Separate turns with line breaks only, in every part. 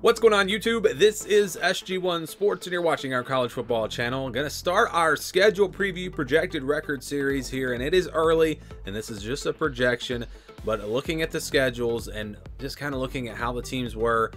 What's going on, YouTube? This is SG1 Sports and you're watching our college football channel. Gonna start our schedule preview projected record series here, and it is early and this is just a projection, but looking at the schedules and just kind of looking at how the teams were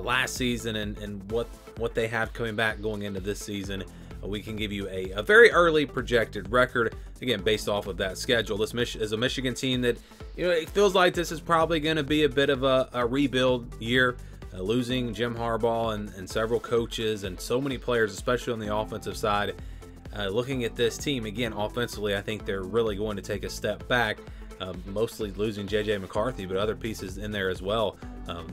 last season and what they have coming back going into this season, we can give you a very early projected record, again based off of that schedule. This is a Michigan team that, you know, it feels like this is probably going to be a bit of a rebuild year. Losing Jim Harbaugh and several coaches and so many players, especially on the offensive side. Looking at this team, again, offensively, I think they're really going to take a step back. Mostly losing J.J. McCarthy, but other pieces in there as well.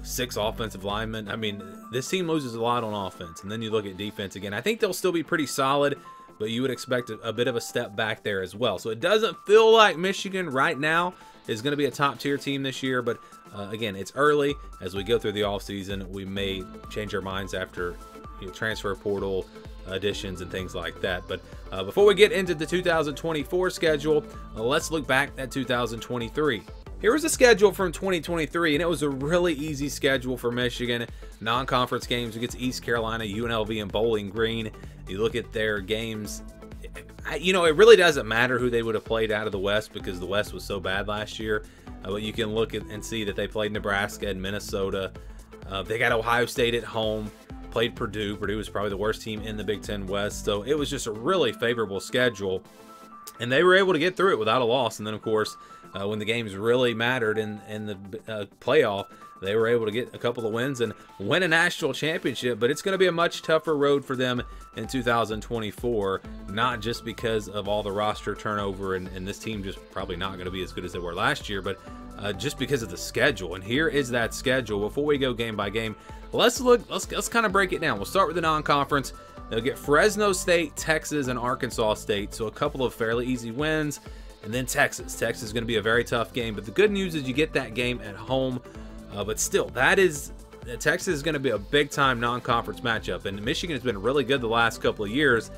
6 offensive linemen. I mean, this team loses a lot on offense. And then you look at defense again. I think they'll still be pretty solid, but you would expect a bit of a step back there as well. So it doesn't feel like Michigan right now is going to be a top-tier team this year, but again, it's early. As we go through the offseason, we may change our minds after transfer portal additions and things like that. But before we get into the 2024 schedule, let's look back at 2023. Here was a schedule from 2023, and it was a really easy schedule for Michigan. Non-conference games against East Carolina, UNLV, and Bowling Green. You look at their games, you know, it really doesn't matter who they would have played out of the West because the West was so bad last year. But you can look at and see that they played Nebraska and Minnesota. They got Ohio State at home, played Purdue. Purdue was probably the worst team in the Big Ten West. So it was just a really favorable schedule. And they were able to get through it without a loss. And then, of course, when the games really mattered in the playoff, they were able to get a couple of wins and win a national championship. But it's going to be a much tougher road for them in 2024, not just because of all the roster turnover and this team just probably not going to be as good as they were last year, but just because of the schedule. And here is that schedule. Before we go game by game, let's kind of break it down. We'll start with the non-conference. They'll get Fresno State, Texas, and Arkansas State. So a couple of fairly easy wins. And then Texas. Texas is going to be a very tough game. But the good news is you get that game at home. But still, Texas is going to be a big-time non-conference matchup. And Michigan has been really good the last couple of years.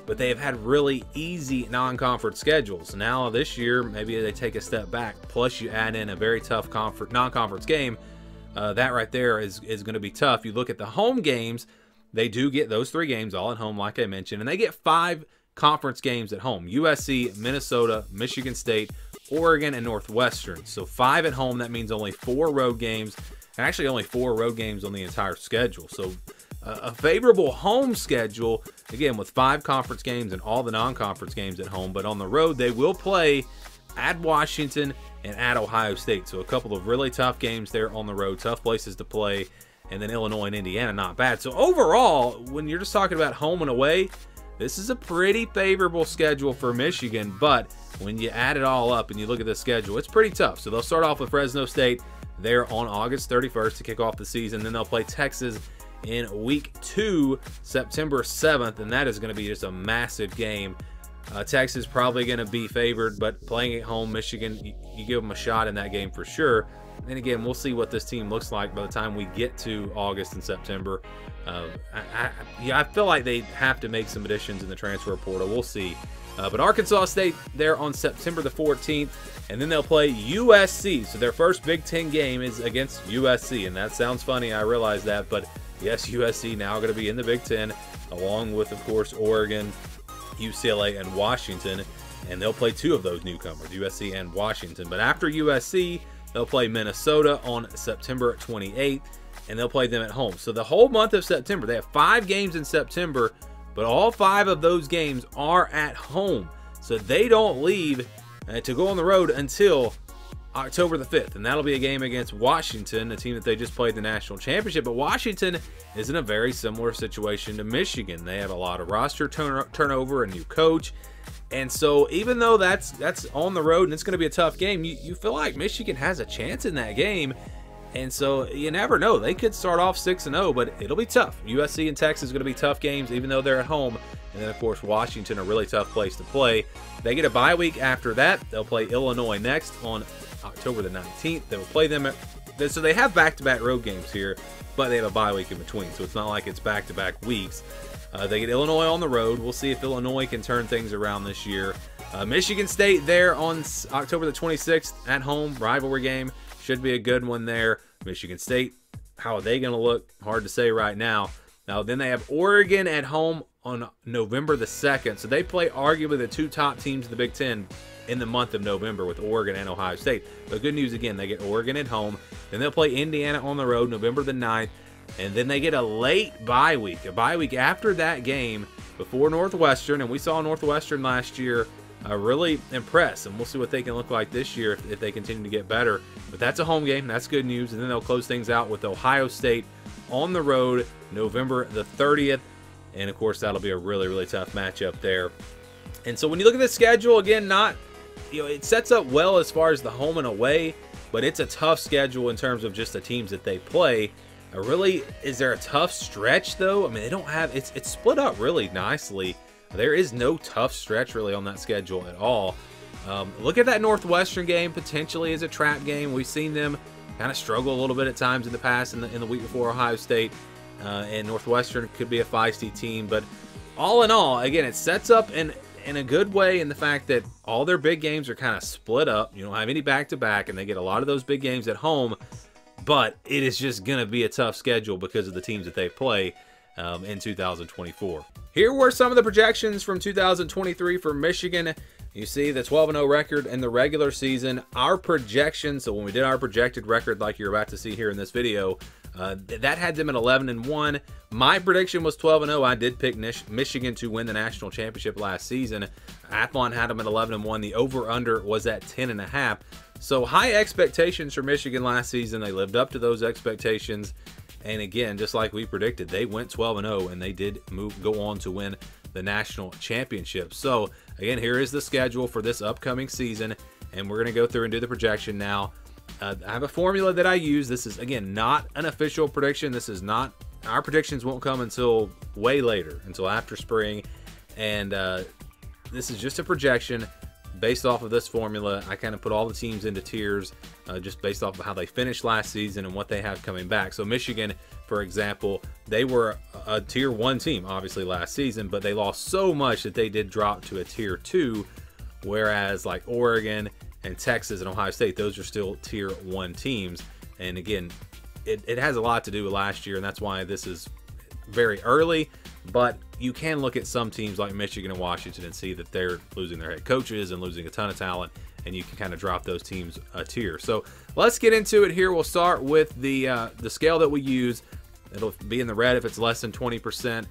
But they have had really easy non-conference schedules. Now this year, maybe they take a step back. Plus you add in a very tough non-conference game. That right there is going to be tough. You look at the home games. They do get those 3 games all at home, like I mentioned, and they get 5 conference games at home. USC, Minnesota, Michigan State, Oregon, and Northwestern. So 5 at home, that means only 4 road games, and actually only 4 road games on the entire schedule. So a favorable home schedule, again, with 5 conference games and all the non-conference games at home. But on the road, they will play at Washington and at Ohio State. So a couple of really tough games there on the road, tough places to play. And then Illinois and Indiana, not bad. So overall, when you're just talking about home and away, this is a pretty favorable schedule for Michigan. But when you add it all up and you look at the schedule, it's pretty tough. So they'll start off with Fresno State there on August 31st to kick off the season. Then they'll play Texas in week 2, September 7th. And that is going to be just a massive game. Texas probably going to be favored, but playing at home, Michigan, you give them a shot in that game for sure. And again, we'll see what this team looks like by the time we get to August and September. I feel like they have to make some additions in the transfer portal. We'll see. But Arkansas State there on September the 14th, and then they'll play USC. So their first Big Ten game is against USC, and that sounds funny. I realize that, but yes, USC now going to be in the Big Ten, along with, of course, Oregon, UCLA, and Washington. And they'll play 2 of those newcomers, USC and Washington. But after USC, they'll play Minnesota on September 28th, and they'll play them at home. So the whole month of September, they have 5 games in September, but all 5 of those games are at home. So they don't leave to go on the road until October the 5th, and that'll be a game against Washington, a team that they just played the national championship. But Washington is in a very similar situation to Michigan. They have a lot of roster turnover, a new coach. And so even though that's on the road and it's going to be a tough game, you feel like Michigan has a chance in that game. And so you never know. They could start off 6-0, but it'll be tough. USC and Texas is going to be tough games, even though they're at home. And then, of course, Washington, a really tough place to play. They get a bye week after that. They'll play Illinois next on October the 19th. They'll play them so they have back-to-back road games here, but they have a bye week in between. So it's not like it's back-to-back weeks. They get Illinois on the road. We'll see if Illinois can turn things around this year. Michigan State there on October the 26th at home, rivalry game. Should be a good one there. Michigan State How are they going to look? Hard to say right now. Now, then they have Oregon at home on November the 2nd. So they play arguably the two top teams in the Big Ten in the month of November with Oregon and Ohio State. But good news again, they get Oregon at home. Then they'll play Indiana on the road November the 9th. And then they get a late bye week. A bye week after that game before Northwestern. And we saw Northwestern last year really impress. And we'll see what they can look like this year if they continue to get better. But that's a home game. That's good news. And then they'll close things out with Ohio State on the road November the 30th. And, of course, that'll be a really, really tough matchup there. And so when you look at the schedule, again, it sets up well as far as the home and away, but it's a tough schedule in terms of just the teams that they play. Really, is there a tough stretch, though? I mean, they don't have – it's split up really nicely. There is no tough stretch really on that schedule at all. Look at that Northwestern game potentially as a trap game. We've seen them kind of struggle a little bit at times in the past in the week before Ohio State. And Northwestern could be a feisty team. But all in all, again, it sets up in a good way in the fact that all their big games are kind of split up. You don't have any back-to-back, and they get a lot of those big games at home. But it is just going to be a tough schedule because of the teams that they play in 2024. Here were some of the projections from 2023 for Michigan. You see the 12-0 record in the regular season. Our projections, so when we did our projected record like you're about to see here in this video, that had them at 11-1. My prediction was 12-0. I did pick Michigan to win the national championship last season. Athlon had them at 11-1. The over/under was at 10.5. So high expectations for Michigan last season. They lived up to those expectations. And again, just like we predicted, they went 12-0 and they did go on to win the national championship. So again, here is the schedule for this upcoming season, and we're going to go through and do the projection now. I have a formula that I use. This is, again, not an official prediction. This is not, our predictions won't come until way later, until after spring. And this is just a projection based off of this formula. I kind of put all the teams into tiers just based off of how they finished last season and what they have coming back. So Michigan, for example, they were a tier 1 team, obviously, last season, but they lost so much that they did drop to a tier 2, whereas like Oregon and Texas and Ohio State, those are still tier 1 teams. And again, it has a lot to do with last year, and that's why this is very early. But you can look at some teams like Michigan and Washington and see that they're losing their head coaches and losing a ton of talent, and you can kind of drop those teams a tier. So let's get into it here. We'll start with the scale that we use. It'll be in the red if it's less than 20%,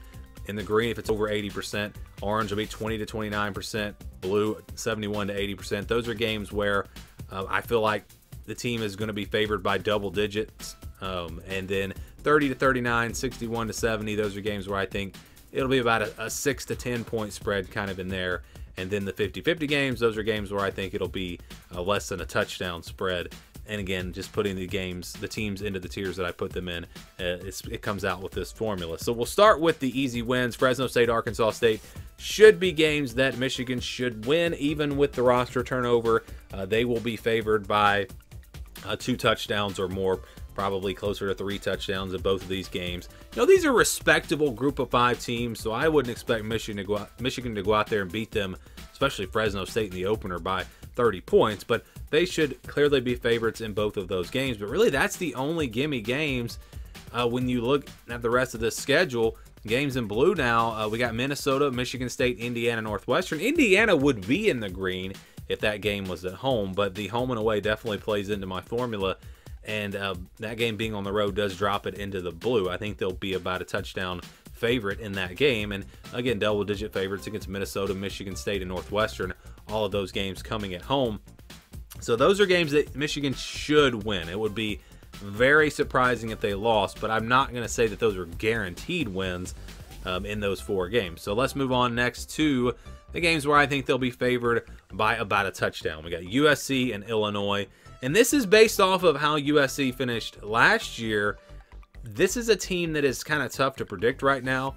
in the green if it's over 80%, orange will be 20 to 29%, blue 71 to 80%. Those are games where I feel like the team is going to be favored by double digits, and then 30 to 39, 61 to 70, those are games where I think it'll be about a 6 to 10 point spread kind of in there. And then the 50-50 games, those are games where I think it'll be less than a touchdown spread. And again, just putting the teams into the tiers that I put them in, it comes out with this formula. So we'll start with the easy wins. Fresno State, Arkansas State should be games that Michigan should win, even with the roster turnover. They will be favored by 2 touchdowns or more, probably closer to 3 touchdowns in both of these games. You know, these are respectable group of 5 teams, so I wouldn't expect Michigan to go out there and beat them, especially Fresno State in the opener, by 30 points. But they should clearly be favorites in both of those games. But really, that's the only gimme games when you look at the rest of this schedule. Games in blue now, we got Minnesota, Michigan State, Indiana, Northwestern. Indiana would be in the green if that game was at home, but the home and away definitely plays into my formula. And that game being on the road does drop it into the blue. I think they'll be about a touchdown favorite in that game. And again, double-digit favorites against Minnesota, Michigan State, and Northwestern. All of those games coming at home. So those are games that Michigan should win. It would be very surprising if they lost, but I'm not going to say that those are guaranteed wins in those 4 games. So let's move on next to the games where I think they'll be favored by about a touchdown. We got USC and Illinois. And this is based off of how USC finished last year. This is a team that is kind of tough to predict right now.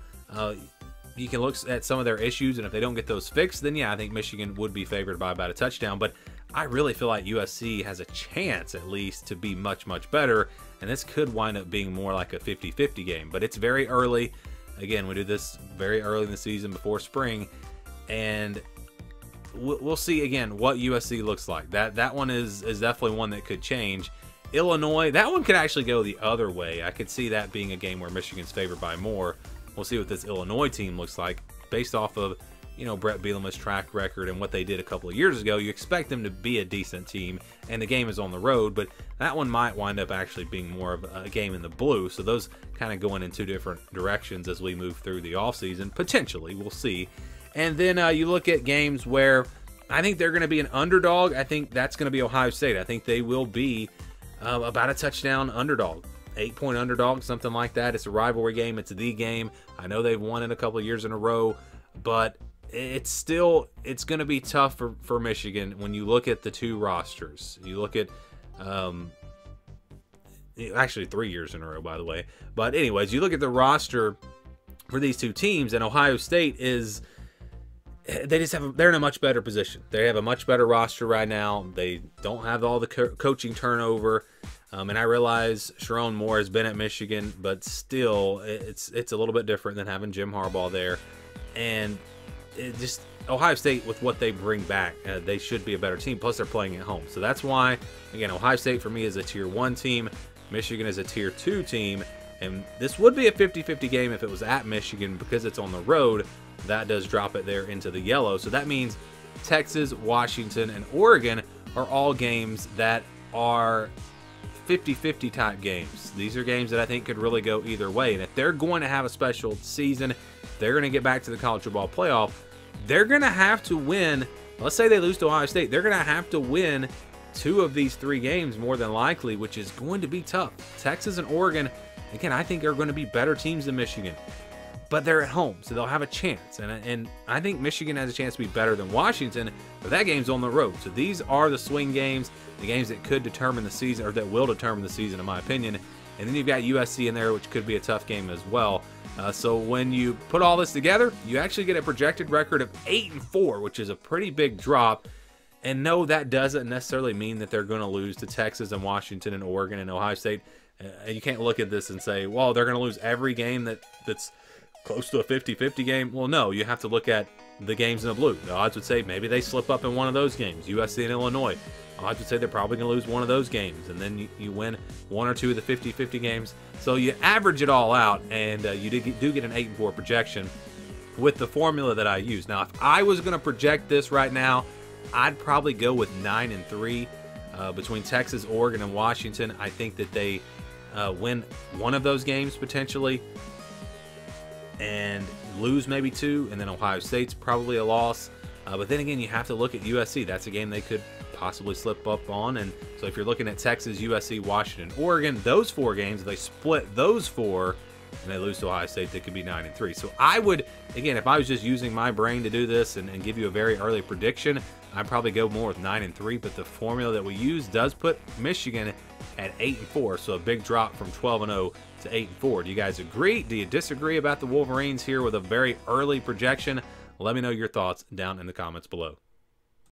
You can look at some of their issues, and if they don't get those fixed, then yeah, I think Michigan would be favored by about a touchdown. But I really feel like USC has a chance, at least, to be much, much better. And this could wind up being more like a 50-50 game. But it's very early. Again, we do this very early in the season before spring. And we'll see again what USC looks like. That one is definitely one that could change. Illinois, that one could actually go the other way. I could see that being a game where Michigan's favored by more. We'll see what this Illinois team looks like based off of, you know, Brett Bielema's track record and what they did a couple of years ago. You expect them to be a decent team, and the game is on the road, but that one might wind up actually being more of a game in the blue. So those kind of going in two different directions as we move through the offseason. Potentially, we'll see. And then you look at games where I think they're going to be an underdog. I think that's going to be Ohio State. I think they will be about a touchdown underdog. 8-point underdog, something like that. It's a rivalry game. It's the game. I know they've won it a couple of years in a row, but it's going to be tough for Michigan when you look at the two rosters. You look at actually 3 years in a row, by the way. But anyways, you look at the roster for these two teams, and Ohio State is they're in a much better position. They have a much better roster right now. They don't have all the coaching turnover. And I realize Sharon Moore has been at Michigan, but still, it's a little bit different than having Jim Harbaugh there. And it just Ohio State, with what they bring back, they should be a better team. Plus, they're playing at home, so that's why, again, Ohio State for me is a Tier 1 team. Michigan is a Tier 2 team, and this would be a 50-50 game if it was at Michigan. Because it's on the road, that does drop it there into the yellow. So that means Texas, Washington, and Oregon are all games that are 50-50 type games. These are games that I think could really go either way. And if they're going to have a special season, they're going to get back to the college football playoff, they're going to have to win. Let's say they lose to Ohio State. They're going to have to win 2 of these 3 games more than likely, which is going to be tough. Texas and Oregon, again, I think are going to be better teams than Michigan. But they're at home, so they'll have a chance. And I think Michigan has a chance to be better than Washington, but that game's on the road. So these are the swing games, the games that could determine the season, or that will determine the season, in my opinion. And then you've got USC in there, which could be a tough game as well. So when you put all this together, you actually get a projected record of 8-4, which is a pretty big drop. And no, that doesn't necessarily mean that they're going to lose to Texas and Washington and Oregon and Ohio State. You can't look at this and say, well, they're going to lose every game that's close to a 50-50 game. Well, no, you have to look at the games in the blue. The odds would say maybe they slip up in one of those games. USC and Illinois, odds would say they're probably going to lose one of those games, and then you win 1 or 2 of the 50-50 games. So you average it all out, and you do get an 8-4 projection with the formula that I use. Now, if I was going to project this right now, I'd probably go with 9-3 between Texas, Oregon, and Washington. I think that they win one of those games potentially, and lose maybe 2, and then Ohio State's probably a loss. But then again, you have to look at USC. That's a game they could possibly slip up on. And so if you're looking at Texas, USC, Washington, Oregon, those 4 games, if they split those 4 and they lose to Ohio State, they could be 9-3. So I would, again, if I was just using my brain to do this and give you a very early prediction, I'd probably go more with 9-3. But the formula that we use does put Michigan at 8-4, so a big drop from 12-0 to 8-4. Do you guys agree? Do you disagree about the Wolverines here with a very early projection? Let me know your thoughts down in the comments below.